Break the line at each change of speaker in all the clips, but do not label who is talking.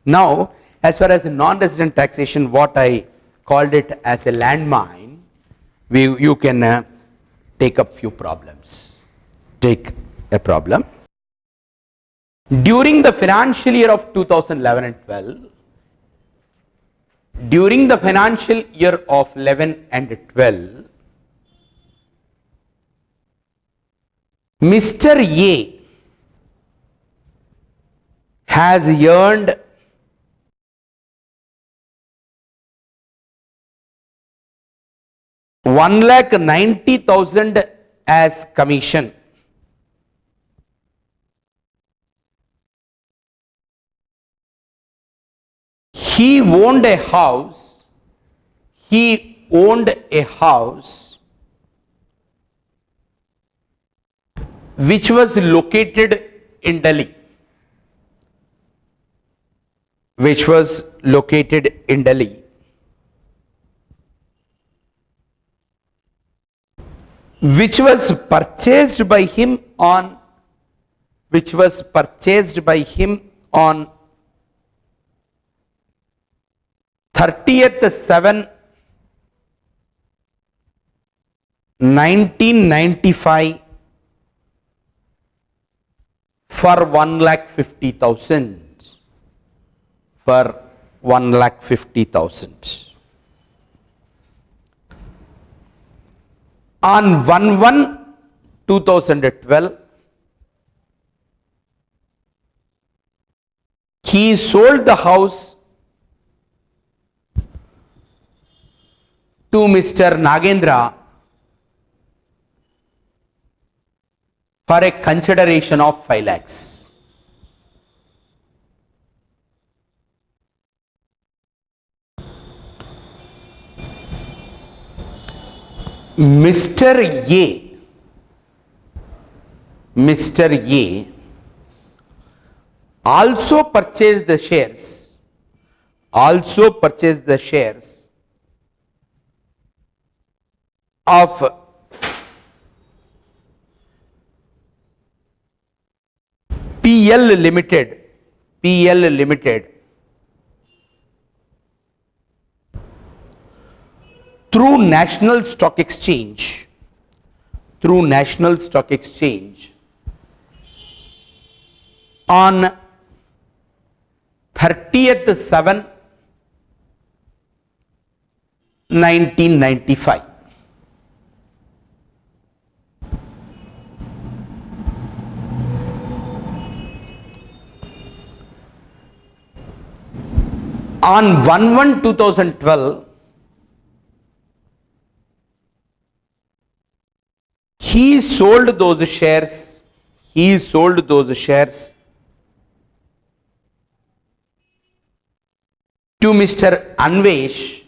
Now, as far as non-resident taxation, what I called it as a landmine, you can take up few problems. Take a problem. During the financial year of 2011 and 12, during the financial year of 11 and 12, Mr. A has earned $1,90,000 as commission. He owned a house. He owned a house which was located in Delhi. Which was located in Delhi. Which was purchased by him on 30th/7/1995 for 1,50,000. For 1,50,000. On 1/1/2012, he sold the house to Mr. Nagendra for a consideration of 5 lakhs. Mr. A also purchased the shares of PL Limited through National Stock Exchange on 30th/7/1995. On 1/1/2012, he sold those shares to Mr. Anvesh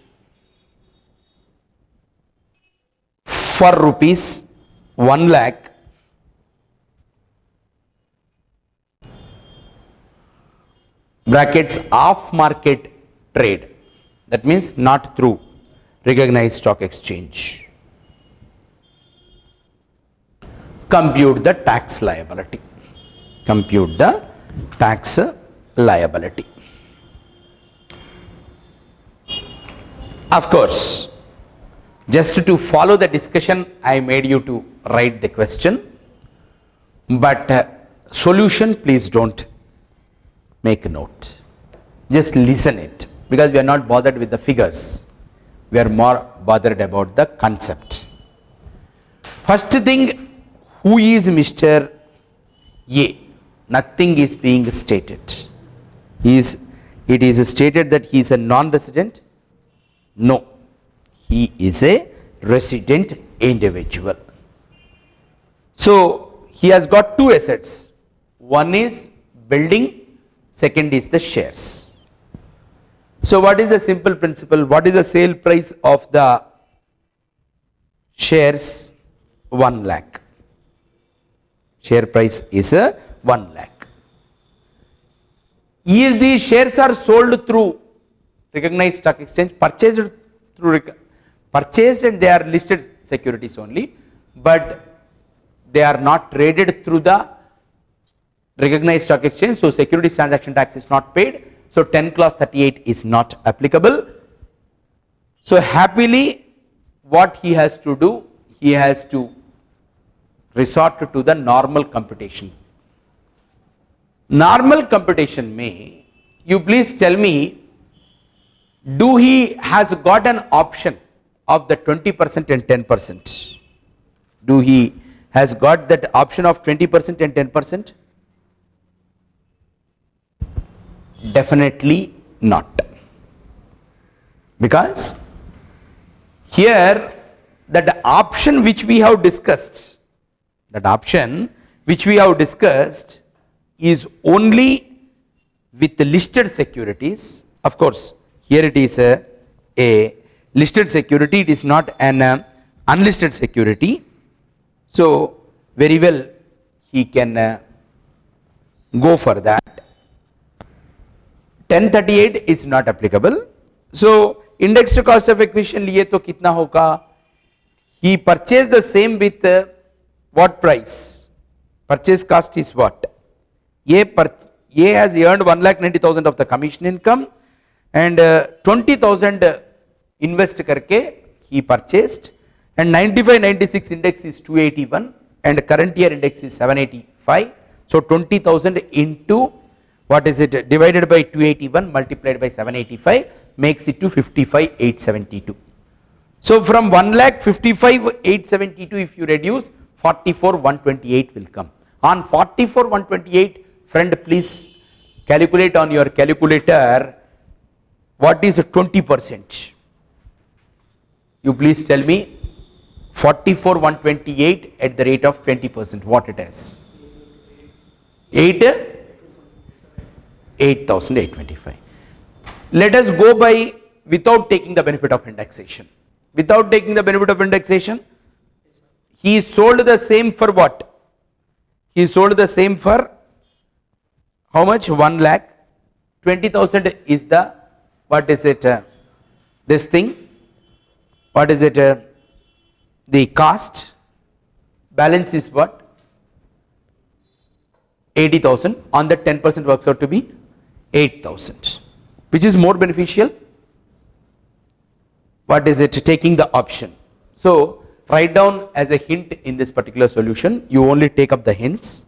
for rupees 1 lakh brackets off market trade, that means not through recognized stock exchange. Compute the tax liability. Of course, just to follow the discussion, I made you to write the question, but solution, please don't make a note. Just listen it, because we are not bothered with the figures. We are more bothered about the concept. First thing, who is Mr. A? Nothing is being stated. It is stated that he is a non-resident. No, he is a resident individual. So he has got two assets. One is building, second is the shares. So what is the simple principle? What is the sale price of the shares? 1 lakh. Share price is 1 lakh. Is these shares are sold through recognized stock exchange, purchased and they are listed securities only, but they are not traded through the recognized stock exchange, so securities transaction tax is not paid. So 10 clause 38 is not applicable. So happily what he has to do, he has to resort to the normal computation. Normal computation may, you please tell me, do he has got an option of the 20% and 10%? Do he has got that option of 20% and 10%? Definitely not. Because here that option which we have discussed, is only with the listed securities. Of course, here it is a listed security, it is not an unlisted security. So very well he can go for that. 1038 is not applicable. So indexed cost of acquisition लिए तो कितना होगा? He purchased the same with what price? Purchase cost is what? A has earned 1,90,000 of the commission income and 20,000 invest करके he purchased, and 95-96 index is 281 and current year index is 785. So 20,000 into what is it, divided by 281 multiplied by 785 makes it to 55,872. So from 1,55,872 if you reduce, 44,128 will come. On 44,128, friend, please calculate on your calculator what is 20%. You please tell me 44,128 at the rate of 20%, what it is? 8,825. Let us go by without taking the benefit of indexation. Without taking the benefit of indexation, he sold the same for what? He sold the same for how much? 1 lakh. 20,000 is the, what is it, this thing, what is it, the cost. Balance is what? 80,000. On the 10% works out to be 8,000. Which is more beneficial? What is it? Taking the option. So write down as a hint in this particular solution, you only take up the hints,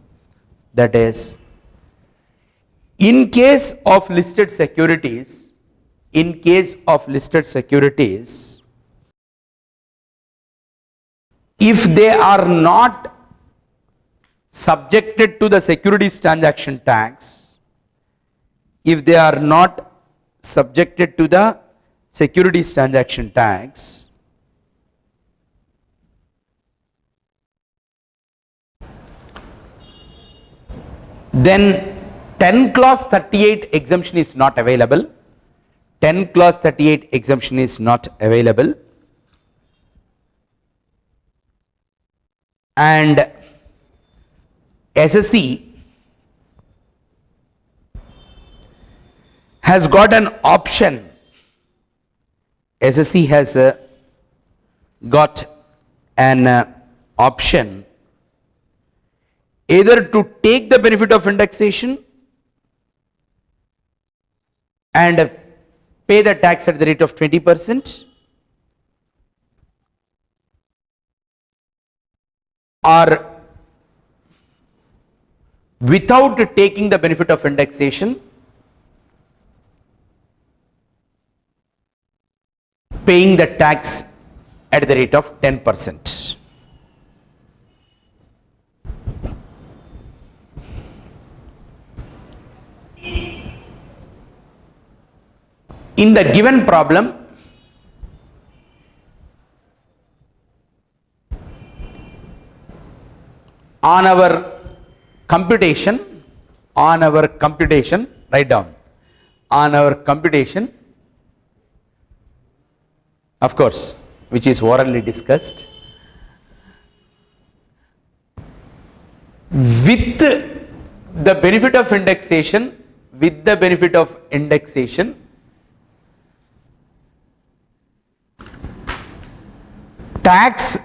that is, in case of listed securities, if they are not subjected to the securities transaction tax, then 10 clause 38 exemption is not available. 10 clause 38 exemption is not available. And SSE has got an option. SSE has got an option either to take the benefit of indexation and pay the tax at the rate of 20%, or without taking the benefit of indexation, paying the tax at the rate of 10%. In the given problem, on our computation, write down, on our computation, of course, which is orally discussed, with the benefit of indexation, tax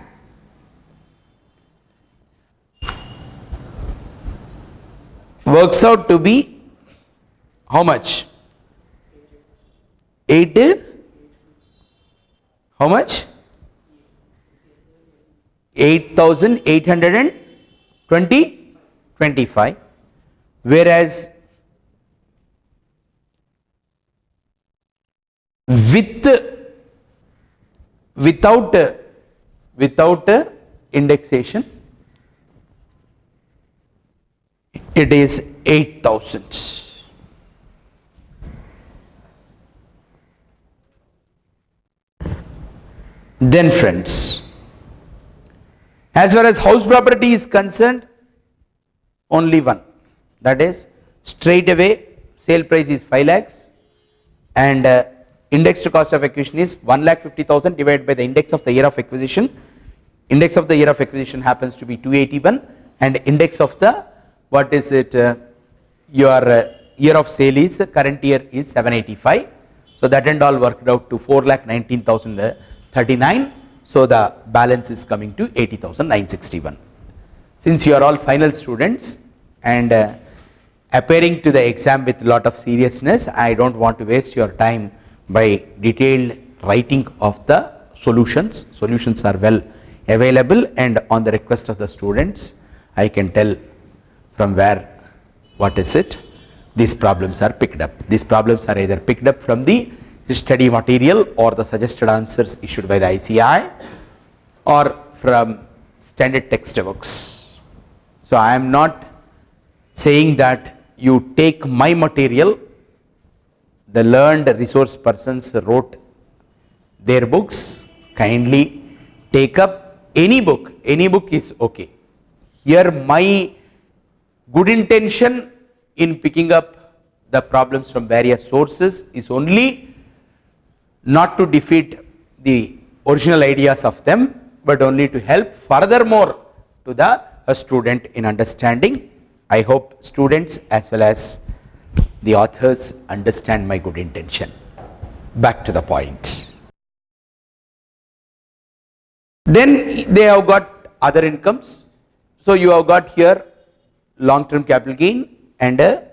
works out to be how much? 8, how much? 8,825, whereas without indexation it is 8,000. Then friends, as far as house property is concerned, only one, that is straight away sale price is 5 lakhs and indexed cost of acquisition is 1,50,000 divided by the index of the year of acquisition. Index of the year of acquisition happens to be 281 and index of the your year of sale is current year is 785. So that and all worked out to 4,19,039. So the balance is coming to 80,961. Since you are all final students and appearing to the exam with lot of seriousness, I don't want to waste your time by detailed writing of the solutions. Solutions are well available and on the request of the students, I can tell from where, these problems are picked up. These problems are either picked up from the study material or the suggested answers issued by the ICI or from standard textbooks. So I am not saying that you take my material, the learned resource persons wrote their books, kindly take up any book is okay. Here my good intention in picking up the problems from various sources is only not to defeat the original ideas of them, but only to help furthermore to the student in understanding. I hope students as well as the authors understand my good intention. Back to the point. Then they have got other incomes. So you have got here long-term capital gain and a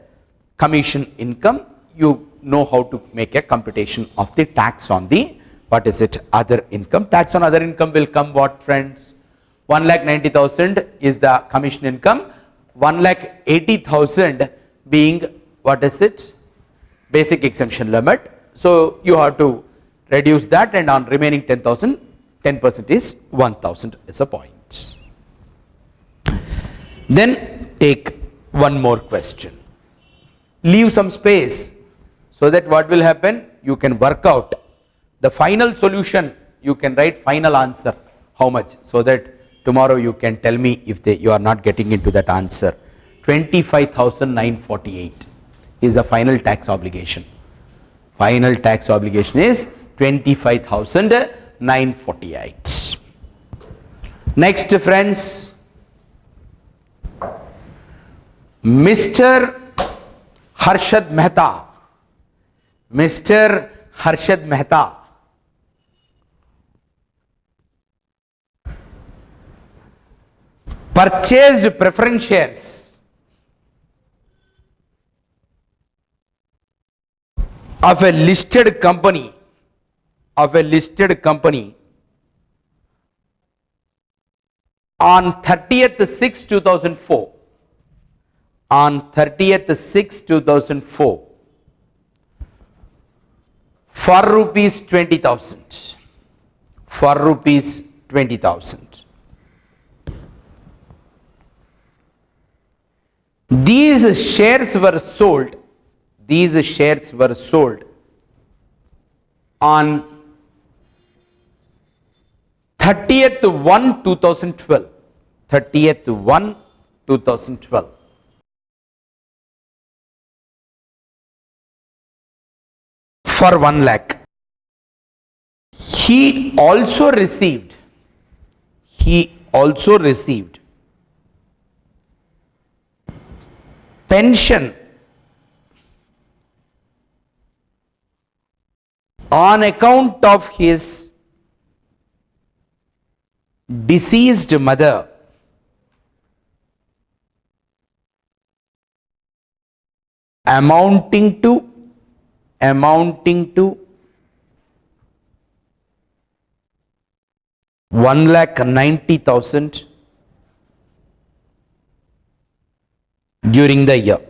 commission income. You know how to make a computation of the tax on the other income. Tax on other income will come what, friends? 1,90,000 is the commission income, 1,80,000 being basic exemption limit. So you have to reduce that and on remaining 10,000, 10% is 1,000 is a point. Then take one more question. Leave some space so that what will happen? You can work out the final solution. You can write final answer how much, so that tomorrow you can tell me if you are not getting into that answer. 25,948 is the final tax obligation. Final tax obligation is 25,948. Next, friends, Mr. Harshad Mehta. Mr. Harshad Mehta purchased preference shares of a listed company on 30th/6/2004. On 30th/6/2004 for rupees 20,000. For rupees 20,000. These shares were sold. These shares were sold on 30th/1/2012. 30th/1/2012. For 1 lakh. He also received pension on account of his deceased mother amounting to 1,90,000 during the year.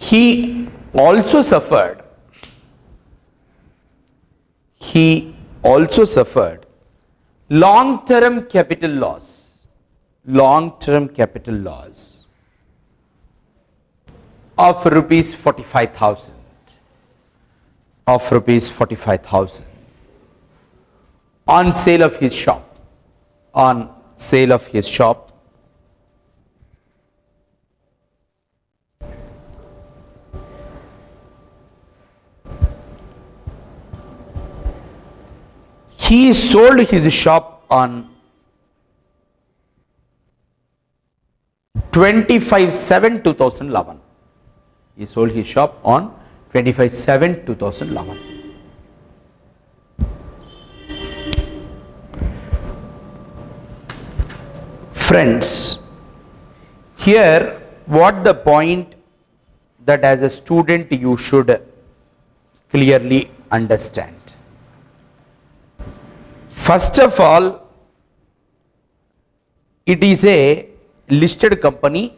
He also suffered long-term capital loss of rupees 45,000 on sale of his shop. He sold his shop on 25/7/2011. He sold his shop on 25/7/2011. Friends, here what the point that as a student you should clearly understand. First of all, it is a listed company,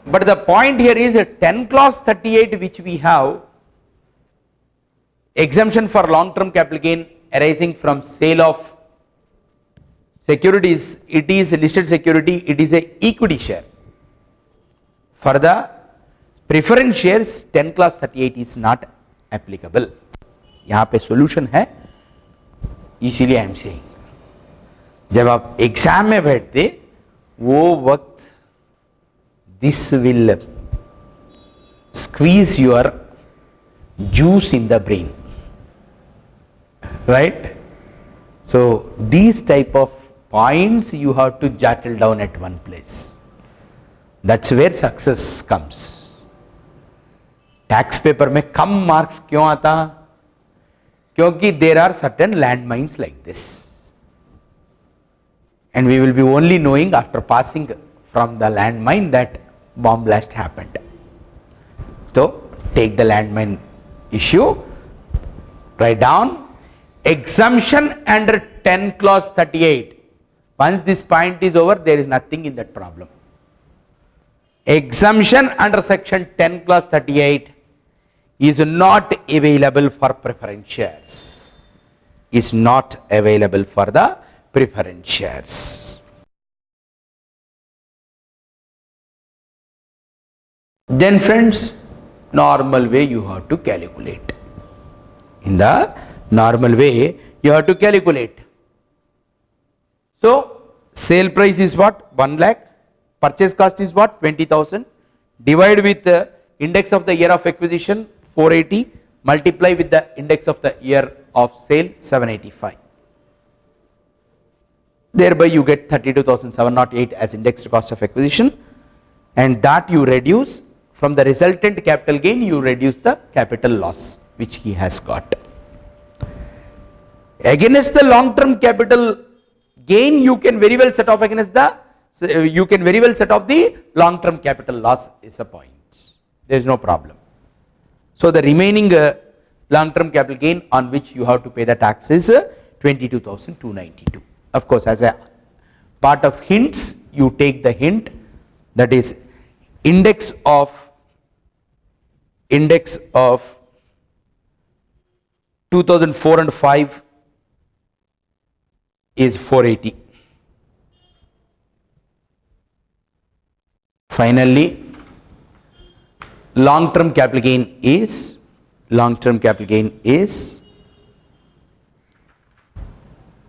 but the point here is a 10 clause 38 which we have exemption for long-term capital gain arising from sale of securities. It is a listed security, it is a equity share. For the preference shares 10 clause 38 is not applicable. यहाँ पे solution है, इसीलिए I am saying जब आप exam में बैठते वो वक्त this will squeeze your juice in the brain, right? So these type of points you have to jot down at one place. That's where success comes. Tax paper में कम marks क्यों आता? क्योंकि there are certain landmines like this, and we will be only knowing after passing from the landmine that bomb blast happened. So take the landmine issue, write down exemption under 10 clause 38. Once this point is over, there is nothing in that problem. Exemption under section 10 clause 38 is not available for preference shares. Then friends, normal way you have to calculate. In the normal way you have to calculate. So sale price is what? 1 lakh. Purchase cost is what? 20,000. Divide with the index of the year of acquisition 480, multiply with the index of the year of sale 785. Thereby you get 32,708 as indexed cost of acquisition, and that you reduce from the resultant capital gain, you reduce the capital loss which he has got. Against the long term capital gain, you can very well set off against the long term capital loss is a point. There is no problem. So the remaining long term capital gain on which you have to pay the tax is 22,292. Of course, as a part of hints, you take the hint, that is index of 2004 and 5 is 480. Finally, long term capital gain is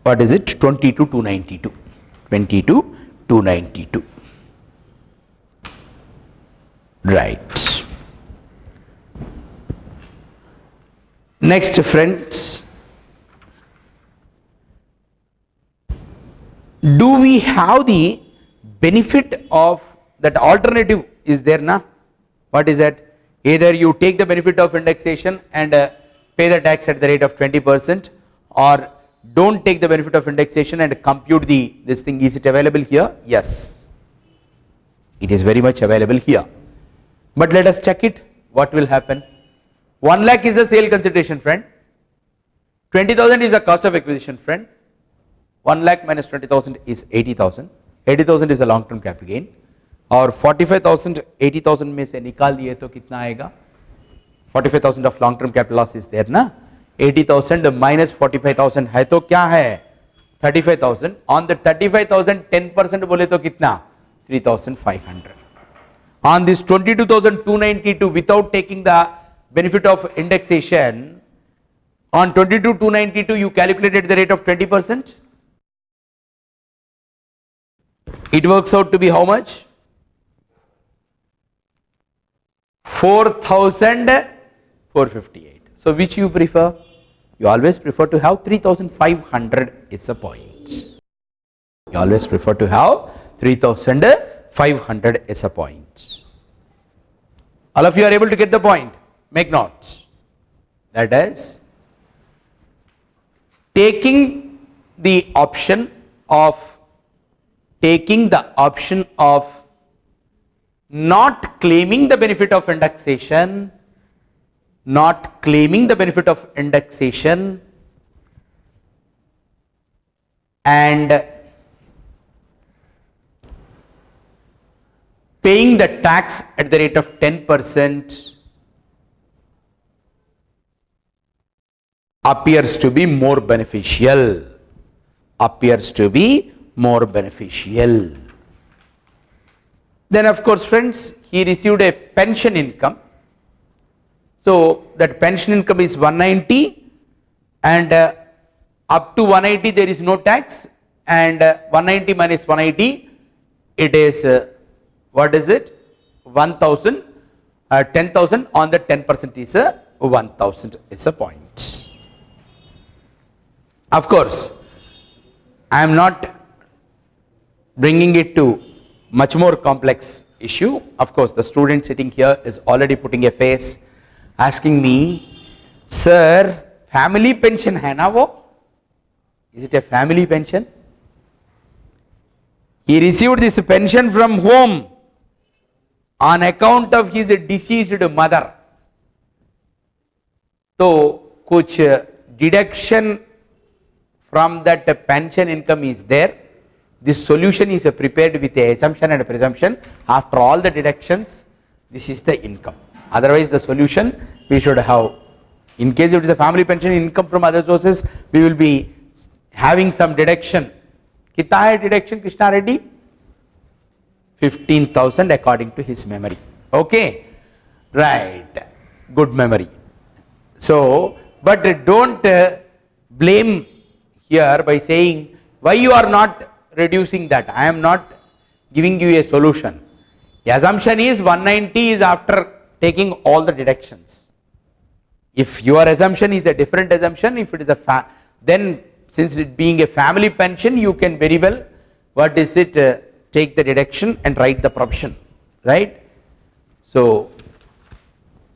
what is it? 22,292. Right. Next friends, do we have the benefit of that alternative is there na? What is that? Either you take the benefit of indexation and pay the tax at the rate of 20%, or don't take the benefit of indexation and compute this thing. Is it available here? Yes, it is very much available here. But let us check it. What will happen? 1 lakh is the sale consideration, friend. 20,000 is the cost of acquisition, friend. 1 lakh minus 20,000 is 80,000. 80,000 is the long term capital gain. और 45,000 80,000 में से निकाल दिए तो कितना आएगा? 45,000 of long term capital loss is there ना? 80,000 minus 45,000 है तो क्या है? 35,000. On the 35,000 10% बोले तो कितना? 3,500. On this 22,292 without taking the benefit of indexation, on 22,292 you calculated the rate of 20%. It works out to be how much? 4,458. So which you prefer? You always prefer to have 3,500 is a point. You always prefer to have 3,500 is a point. All of you are able to get the point? Make notes. That is, taking the option of not claiming the benefit of indexation, and paying the tax at the rate of 10% appears to be more beneficial. Then of course friends, he received a pension income. So that pension income is 190 and up to 180 there is no tax, and 190 minus 180 it is what is it? 1,000. 10,000 on the 10% is 1,000 is a point. Of course, I am not bringing it to much more complex issue. Of course, the student sitting here is already putting a face asking me, sir, family pension hai na wo? Is it a family pension? He received this pension from whom? On account of his deceased mother. So, kuch deduction from that pension income is there. This solution is prepared with a assumption and a presumption. After all the deductions, this is the income. Otherwise, the solution we should have, in case it is a family pension income from other sources, we will be having some deduction. Kitna hai deduction, Krishna Reddy? 15,000 according to his memory. Okay, right, good memory. So, but don't blame here by saying why you are not reducing that. I am not giving you a solution. The assumption is 190 is after taking all the deductions. If your assumption is a different assumption, if it is a then since it being a family pension, you can very well, what is it, take the deduction and write the provision, right? So,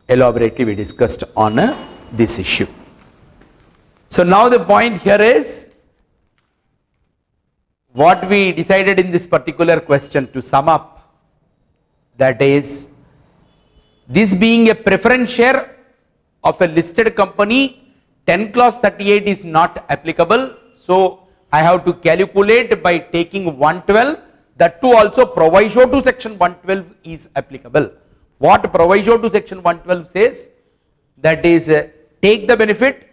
elaborately we discussed on this issue. So, now the point here is, what we decided in this particular question, to sum up, that is, this being a preference share of a listed company, 10 clause 38 is not applicable. So, I have to calculate by taking 112, that too also proviso to section 112 is applicable. What proviso to section 112 says? That is, take the benefit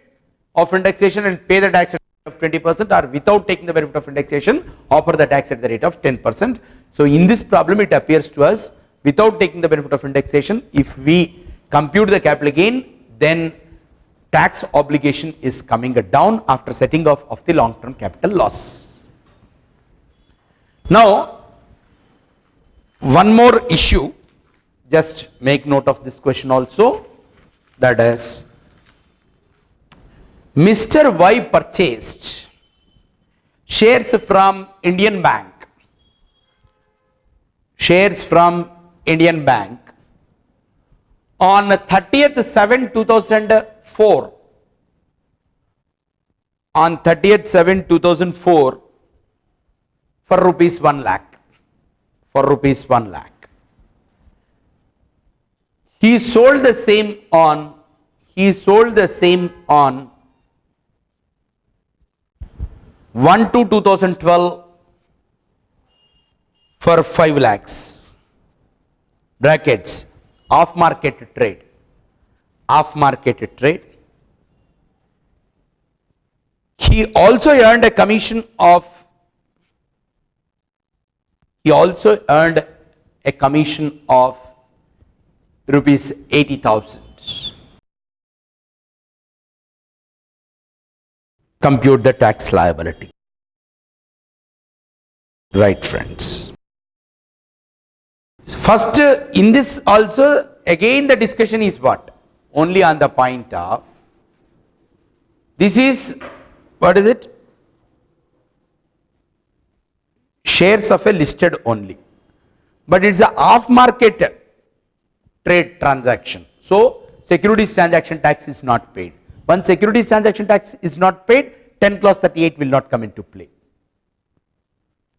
of indexation and pay the tax of 20%, or without taking the benefit of indexation, offer the tax at the rate of 10%. So, in this problem it appears to us, without taking the benefit of indexation, if we compute the capital gain, then tax obligation is coming down after setting off of the long term capital loss. Now, one more issue, just make note of this question also, that is, Mr. Y purchased shares from Indian Bank, on 30th/7/2004, on 30th/7/2004 for rupees 1 lakh, He sold the same on, he sold the same on 1/2/2012 for 5 lakhs. Brackets, off market trade. Off market trade. He also earned a commission of rupees 80,000. Compute the tax liability. Right, friends. First, in this also, again the discussion is what? Only on the point of, this is, what is it? Shares of a listed only. But it's a off market trade transaction. So, securities transaction tax is not paid. Once securities transaction tax is not paid, 10 clause 38 will not come into play.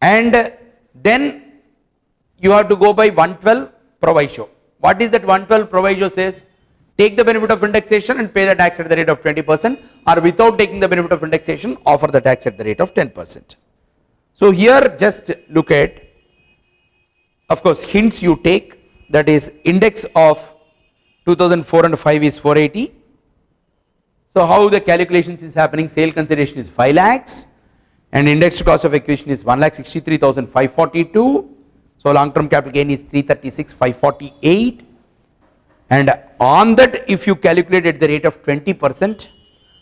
And then you have to go by 112 proviso. What is that 112 proviso says? Take the benefit of indexation and pay the tax at the rate of 20%, or without taking the benefit of indexation, offer the tax at the rate of 10%. So here just look at, of course, hints you take, that is index of 2004 and 5 is 480. So how the calculations is happening? Sale consideration is 5 lakhs and index to cost of acquisition is 1,63,542. So long term capital gain is 336,548, and on that if you calculate at the rate of 20%,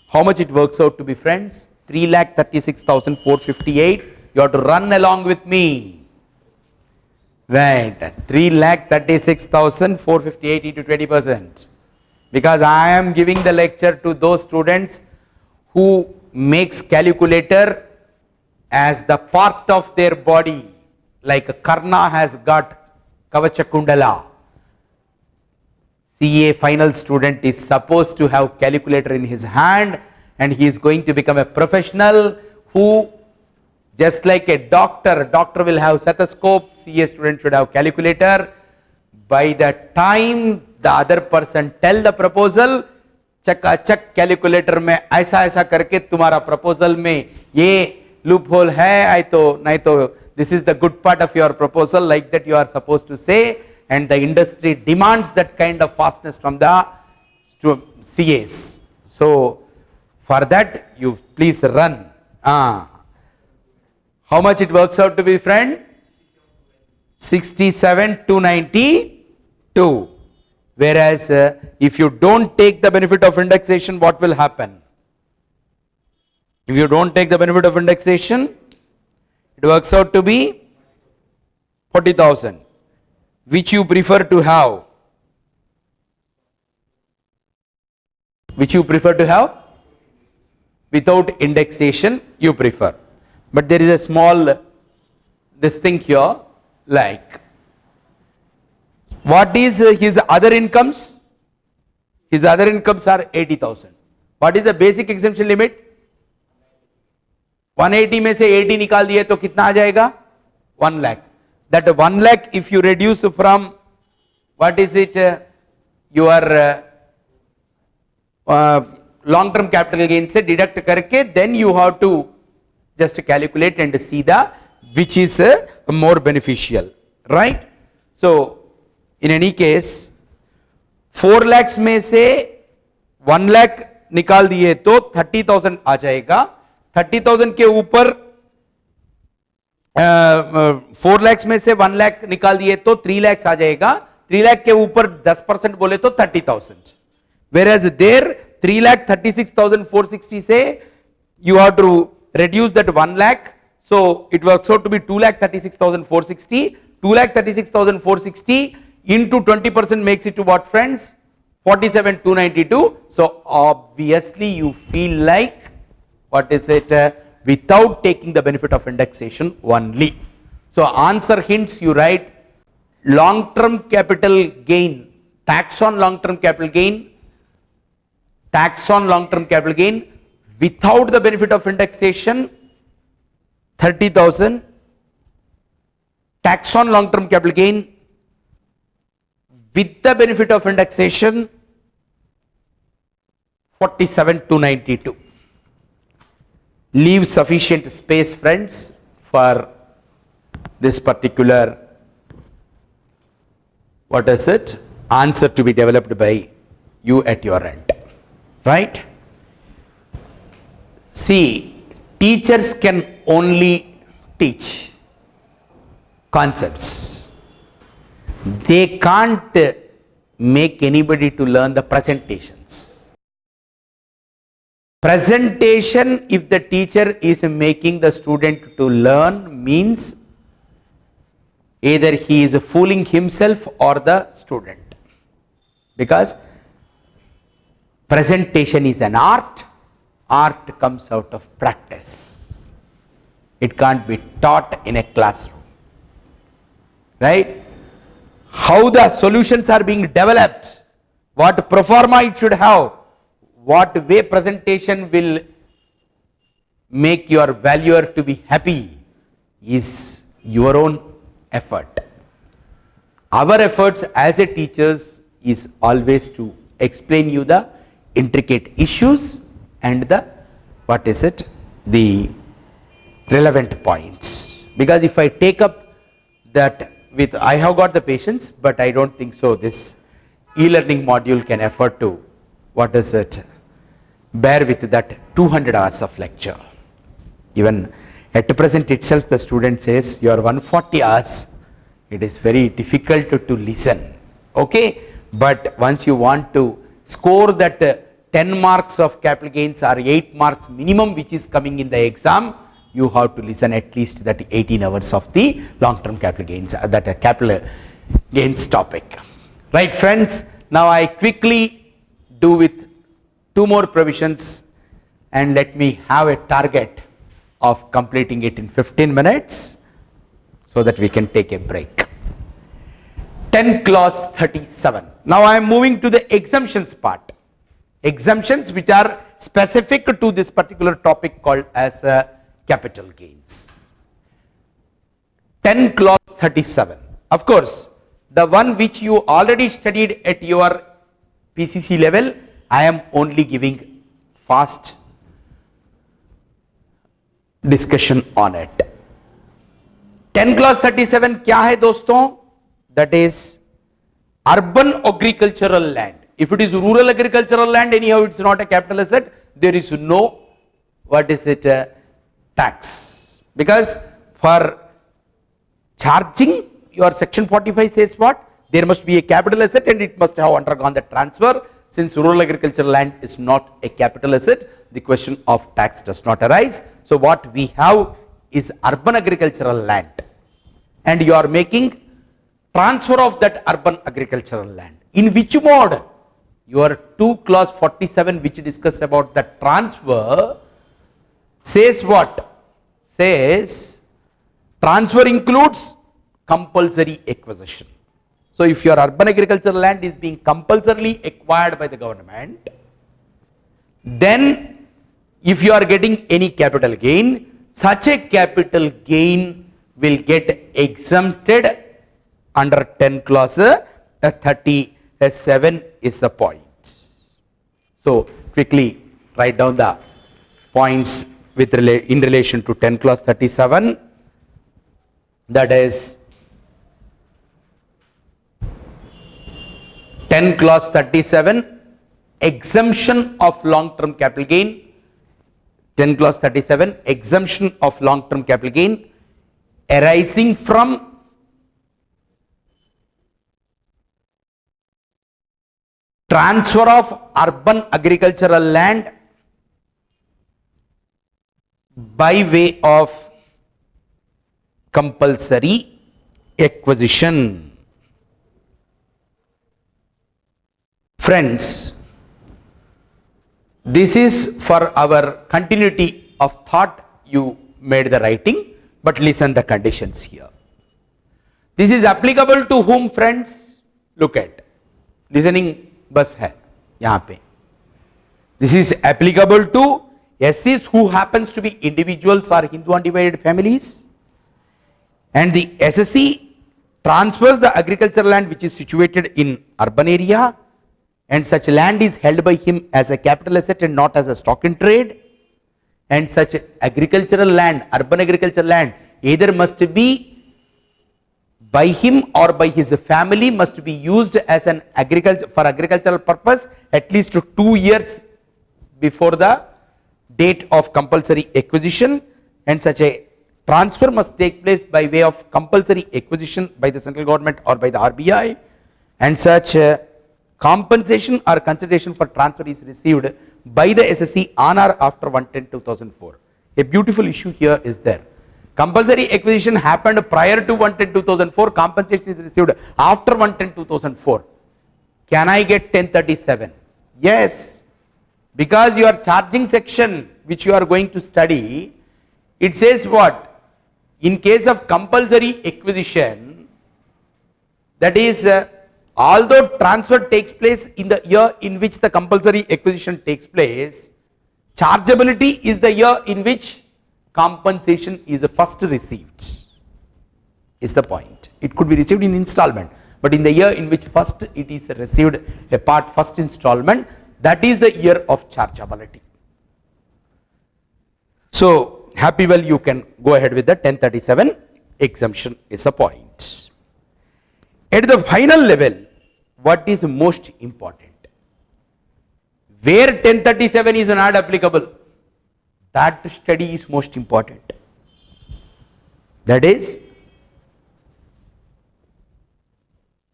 how much it works out to be, friends? 3,36,458. You have to run along with me. Right, 3,36,458 into 20%. Because I am giving the lecture to those students who makes calculator as the part of their body, like Karna has got Kavacha Kundala. CA final student is supposed to have calculator in his hand, and he is going to become a professional who, just like a doctor will have stethoscope, CA student should have calculator. By the time the other person tell the proposal, चकाचक calculator में ऐसा करके तुम्हारा proposal में ये loop hole है, नहीं तो this is the good part of your proposal, like that you are supposed to say, and the industry demands that kind of fastness from the CAs. So for that you please run. How much it works out to be, friend? 67,292. Whereas if you don't take the benefit of indexation, what will happen? If you don't take the benefit of indexation, it works out to be 40,000. Which you prefer to have? Which you prefer to have? Without indexation you prefer. But there is a small this thing here, like what is his other incomes? His other incomes are 80,000. What is the basic exemption limit? 180 में से 80 निकाल दिए तो कितना आ जाएगा? 1 lakh. That 1 lakh if you reduce from, what is it, your long term capital gain से deduct करके, then you have to just calculate and see the which is more beneficial, right? So in any case 4 lakhs में से 1 lakh निकाल दिए तो 30,000 आ जाएगा. 30,000 के ऊपर 4 lakhs में से 1 lakh निकाल दिए तो 3 lakhs आ जाएगा. 3 lakh के ऊपर 10% बोले तो 30,000. Whereas there 3,36,460 से you have to reduce that 1 lakh. So it works out to be 2,36,460. 2,36,460 into 20% makes it to what, friends? 47,292. So obviously you feel like, what is it, without taking the benefit of indexation only. So answer hints you write long term capital gain, tax on long term capital gain, tax on long term capital gain without the benefit of indexation 30,000, tax on long term capital gain with the benefit of indexation 47 to 92. Leave sufficient space, friends, for this particular, what is it, answer to be developed by you at your end, right? See, teachers can only teach concepts. They can't make anybody to learn the presentations. Presentation, if the teacher is making the student to learn, means either he is fooling himself or the student, because presentation is an art. Art comes out of practice. It can't be taught in a classroom, right? How the solutions are being developed, what pro forma it should have, what way presentation will make your valuer to be happy is your own effort. Our efforts as a teachers is always to explain you the intricate issues and the, what is it, the relevant points. Because if I take up that with, I have got the patience, but I don't think so this e-learning module can afford to, what is it, bear with that 200 hours of lecture. Even at present itself the student says your 140 hours, it is very difficult to listen, okay? But once you want to score that 10 marks of capital gains or 8 marks minimum which is coming in the exam, you have to listen at least that 18 hours of the long-term capital gains, that capital gains topic. Right, friends? Now I quickly do with 2 more provisions and let me have a target of completing it in 15 minutes so that we can take a break. 10 clause 37. Now I am moving to the exemptions part. Exemptions which are specific to this particular topic called as capital gains. 10 clause 37. Of course, the one which you already studied at your PCC level, I am only giving fast discussion on it. 10 clause 37 क्या है दोस्तों? That is urban agricultural land. If it is rural agricultural land, anyhow it's not a capital asset, there is no, what is it, tax. Because for charging, your section 45 says what? There must be a capital asset and it must have undergone the transfer. Since rural agricultural land is not a capital asset, the question of tax does not arise. So what we have is urban agricultural land, and you are making transfer of that urban agricultural land. In which mode? Your 2 clause 47 which discuss about the transfer says what? Says transfer includes compulsory acquisition. So if your urban agricultural land is being compulsorily acquired by the government, then if you are getting any capital gain, such a capital gain will get exempted under 10 clause 37 is the point. So quickly write down the points with in relation to 10 clause 37. That is 10 clause 37, exemption of long-term capital gain. 10 clause 37, exemption of long-term capital gain arising from transfer of urban agricultural land by way of compulsory acquisition. Friends, this is for our continuity of thought. You made the writing, but listen the conditions here. This is applicable to whom, friends? Look at listening. बस है यहाँ पे. This is applicable to SCs who happens to be individuals or Hindu undivided families, and the SSC transfers the agricultural land which is situated in urban area and such land is held by him as a capital asset and not as a stock in trade, and such agricultural land, urban agricultural land, either must be by him or by his family, must be used as an for agricultural purpose at least 2 years before the date of compulsory acquisition, and such a transfer must take place by way of compulsory acquisition by the central government or by the RBI, and such compensation or consideration for transfer is received by the SSC on or after 1/10/2004. A beautiful issue here is there. Compulsory acquisition happened prior to 1/10/2004, compensation is received after 1/10/2004. Can I get 1037? Yes, because your charging section which you are going to study, it says what? In case of compulsory acquisition, that is although transfer takes place in the year in which the compulsory acquisition takes place, chargeability is the year in which compensation is first received, is the point. It could be received in installment, but in the year in which first it is received a part first installment, that is the year of chargeability. So happy well you can go ahead with the 1037 exemption is a point. At the final level, what is most important? Where 1037 is not applicable, that study is most important. That is,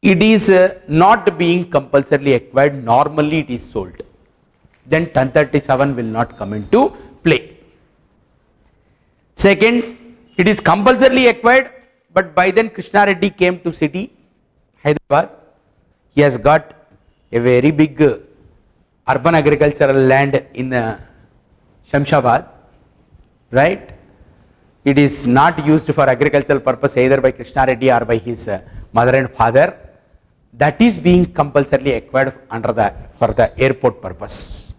it is not being compulsorily acquired, normally it is sold. Then 1037 will not come into play. Second, it is compulsorily acquired, but by then Krishna Reddy came to city, Hyderabad. He has got a very big urban agricultural land in Shamshabad, right? It is not used for agricultural purpose either by Krishna Reddy or by his mother and father. That is being compulsorily acquired under for the airport purpose.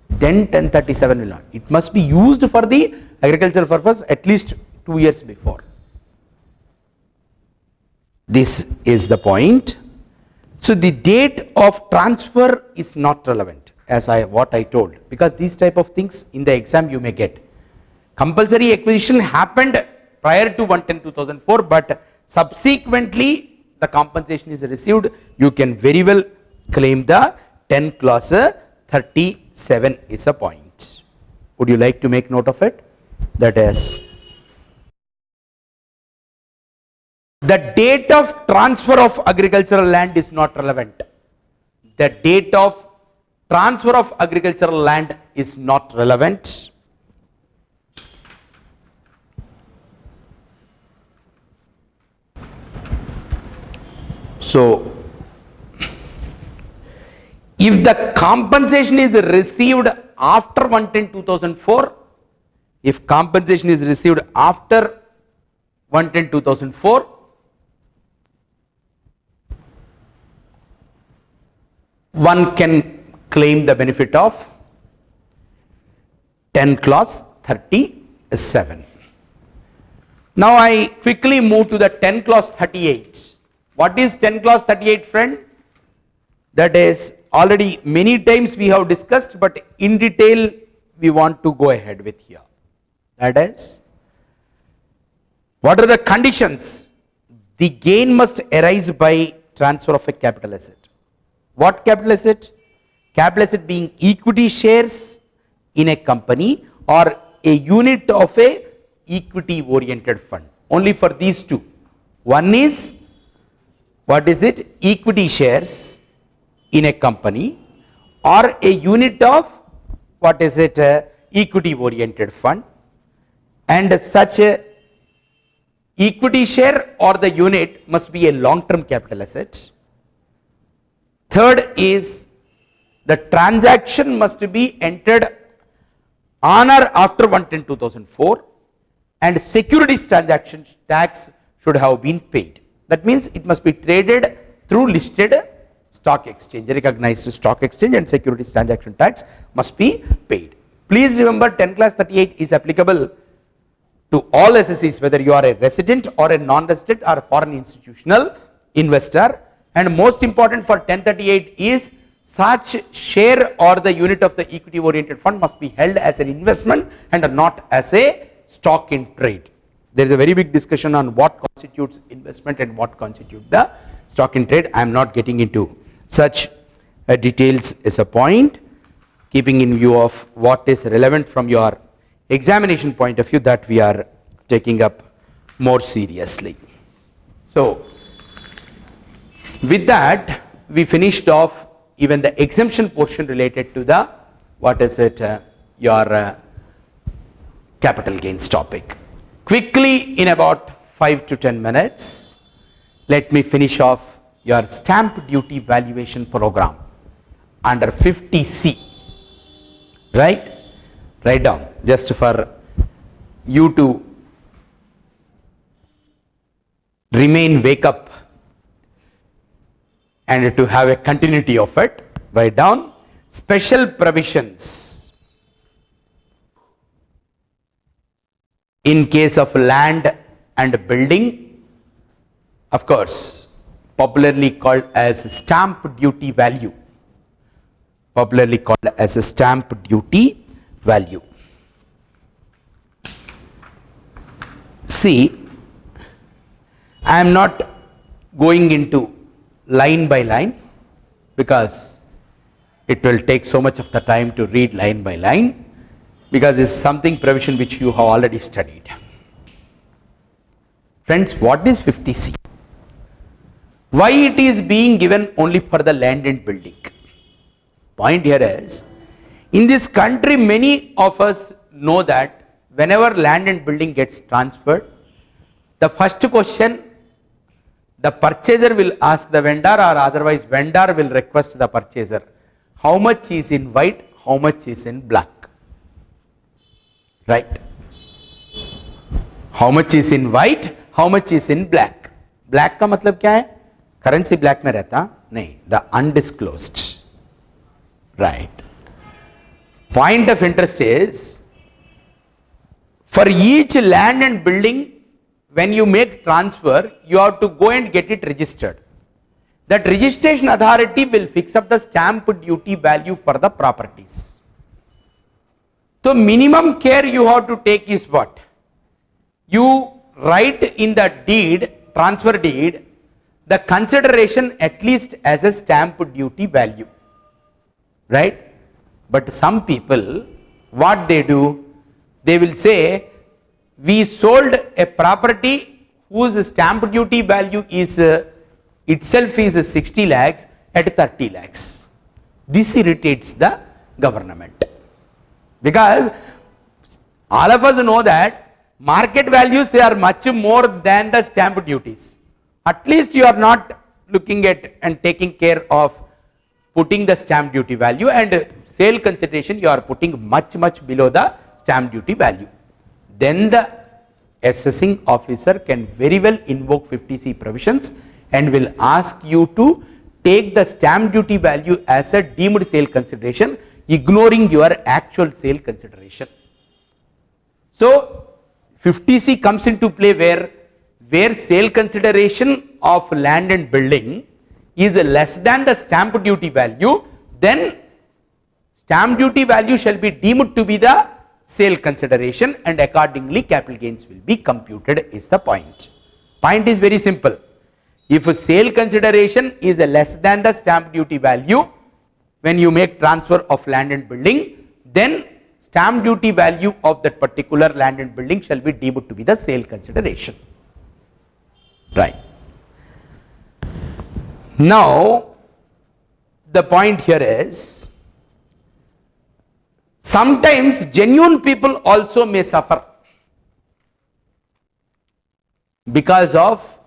Then 1037 will not. It must be used for the agricultural purpose at least 2 years before. This is the point. So the date of transfer is not relevant, as what I told, because these type of things in the exam you may get. Compulsory acquisition happened prior to 1/10/2004, but subsequently the compensation is received. You can very well claim the 10 clause 37 is a point. Would you like to make note of it? That is, the date of transfer of agricultural land is not relevant. The date of transfer of agricultural land is not relevant. So, if the compensation is received after 1/10/2004, if compensation is received after 1/10/2004, one can claim the benefit of 10 clause 37. Now I quickly move to the 10 clause 38. What is 10 clause 38, friend? That is, already many times we have discussed, but in detail we want to go ahead with here. That is, what are the conditions? The gain must arise by transfer of a capital asset. What capital asset? Capital asset being equity shares in a company or a unit of a equity oriented fund. Only for these two. One is, what is it? Equity shares in a company or a unit of, what is it? Equity oriented fund, and such a equity share or the unit must be a long term capital asset. Third is, the transaction must be entered on or after 1/10/2004, and securities transaction tax should have been paid. That means it must be traded through listed stock exchange, recognized stock exchange, and securities transaction tax must be paid. Please remember, 10 clause 38 is applicable to all SSCs, whether you are a resident or a non-resident or foreign institutional investor. And most important for 1038 is such share or the unit of the equity oriented fund must be held as an investment and not as a stock in trade. There is a very big discussion on what constitutes investment and what constitutes the stock in trade. I am not getting into such details as a point, keeping in view of what is relevant from your examination point of view that we are taking up more seriously. So, with that we finished off even the exemption portion related to the your capital gains topic. Quickly, in about 5 to 10 minutes, let me finish off your stamp duty valuation program under 50C. Right? Write down just for you to remain wake up and to have a continuity of it. Write down special provisions in case of land and building, of course, popularly called as stamp duty value. Popularly called as a stamp duty value. See, I am not going into line by line because it will take so much of the time to read line by line, because it's something provision which you have already studied. Friends, what is 50C? Why it is being given only for the land and building? Point here is, in this country many of us know that whenever land and building gets transferred, the first question the purchaser will ask the vendor, or otherwise vendor will request the purchaser, how much is in white, how much is in black. Right? How much is in white, how much is in black. Black का मतलब क्या है? Currency black में रहता नहीं, the undisclosed. Right. Point of interest is, for each land and building, when you make transfer, you have to go and get it registered. That registration authority will fix up the stamp duty value for the properties. So minimum care you have to take is what? You write in the deed, transfer deed, the consideration at least as a stamp duty value. Right? But some people, what they do, they will say, we sold a property whose stamp duty value is itself is 60 lakhs at 30 lakhs. This irritates the government, because all of us know that market values, they are much more than the stamp duties. At least you are not looking at and taking care of putting the stamp duty value, and sale consideration you are putting much below the stamp duty value. Then the assessing officer can very well invoke 50C provisions and will ask you to take the stamp duty value as a deemed sale consideration, ignoring your actual sale consideration. So 50C comes into play where sale consideration of land and building is less than the stamp duty value, then stamp duty value shall be deemed to be the sale consideration, and accordingly capital gains will be computed is the point. Point is very simple. If a sale consideration is less than the stamp duty value when you make transfer of land and building, then stamp duty value of that particular land and building shall be deemed to be the sale consideration. Right. Now, the point here is, sometimes genuine people also may suffer because of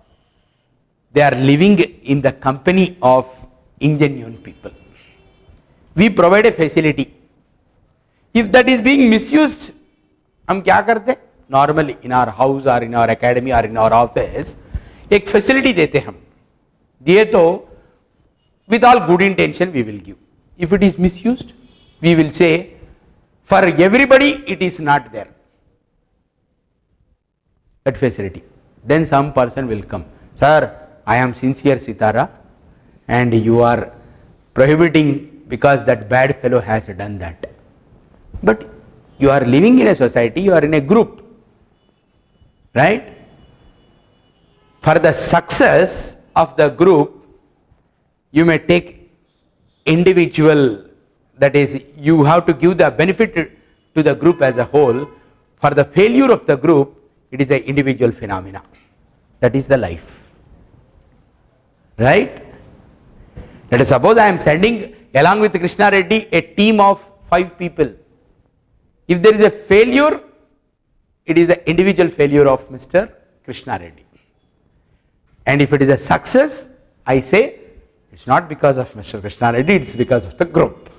they are living in the company of ingenuine people. We provide a facility. If that is being misused, हम क्या करते हैं? Normally in our house or in our academy or in our office, एक facility देते हम. दिए तो with all good intention we will give. If it is misused, we will say for everybody it is not there, that facility. Then some person will come, sir, I am sincere Sitara and you are prohibiting because that bad fellow has done that. But you are living in a society, you are in a group, right? For the success of the group, you may take individual, that is, you have to give the benefit to the group as a whole. For the failure of the group, it is an individual phenomena. That is the life, right? Let us suppose I am sending along with Krishna Reddy a team of 5 people. If there is a failure, it is an individual failure of Mr. Krishna Reddy. And if it is a success, I say it's not because of Mr. Krishna Reddy, it's because of the group.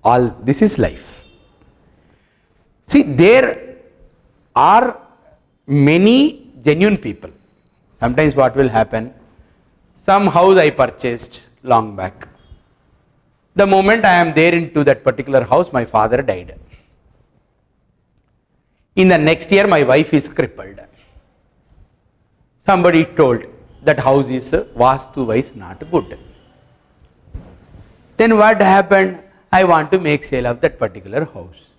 All this is life. See, there are many genuine people. Sometimes what will happen, some house I purchased long back. The moment I am there into that particular house, my father died. In the next year, my wife is crippled. Somebody told that house is vastu wise not good. Then what happened? I want to make sale of that particular house.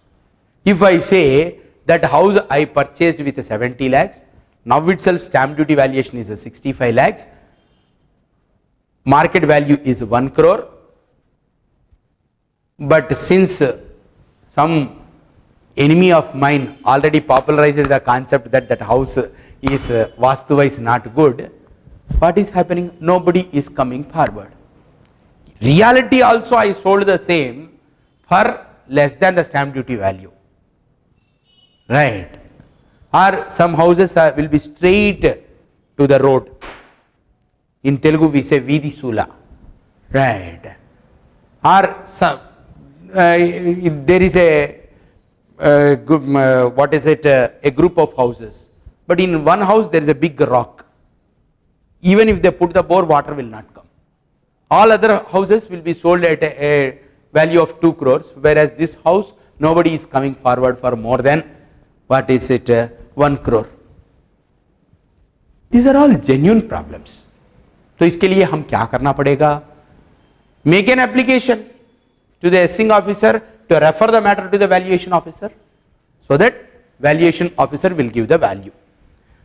If I say that house I purchased with 70 lakhs, now itself stamp duty valuation is 65 lakhs, market value is 1 crore, but since some enemy of mine already popularized the concept that that house is vastu wise not good, what is happening? Nobody is coming forward. Reality also I sold the same for less than the stamp duty value, right? Or some houses will be straight to the road. In Telugu we say Vidi Sula, right? Or some, there is a group of houses, but in one house there is a big rock. Even if they put the bore, water will not come. All other houses will be sold at a value of 2 crores, whereas this house nobody is coming forward for more than 1 crore. These are all genuine problems. तो इसके लिए हम क्या करना पड़ेगा? Make an application to the assessing officer to refer the matter to the valuation officer, so that valuation officer will give the value.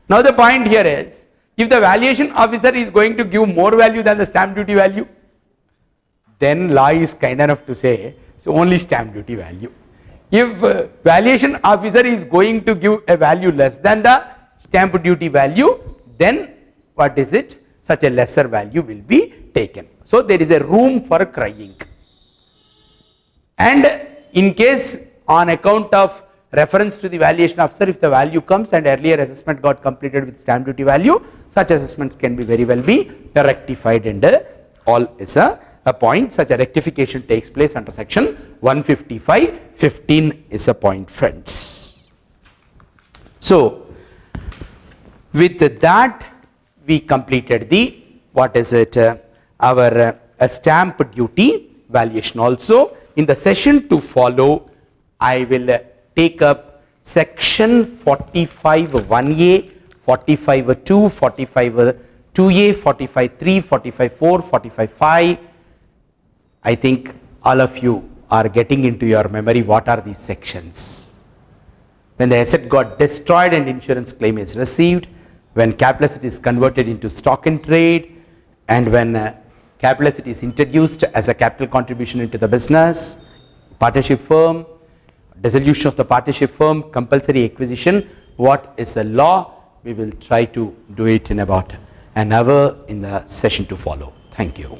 Now the point here is, if the valuation officer is going to give more value than the stamp duty value, then law is kind enough to say it's only stamp duty value. If valuation officer is going to give a value less than the stamp duty value, then what is it? Such a lesser value will be taken. So there is a room for crying. And in case on account of reference to the valuation officer, if the value comes and earlier assessment got completed with stamp duty value, such assessments can be very well be rectified, and all is a point. Such a rectification takes place under section 155(15) is a point, friends. So with that we completed the our stamp duty valuation also. In the session to follow, I will take up section 45(1)(a), 45(2), 45(2)(a), 45(3), 45(4), 45(5). I think all of you are getting into your memory what are these sections. When the asset got destroyed and insurance claim is received, when capital asset is converted into stock in trade, and when capital asset is introduced as a capital contribution into the business, partnership firm, dissolution of the partnership firm, compulsory acquisition, what is the law? We will try to do it in about an hour in the session to follow. Thank you.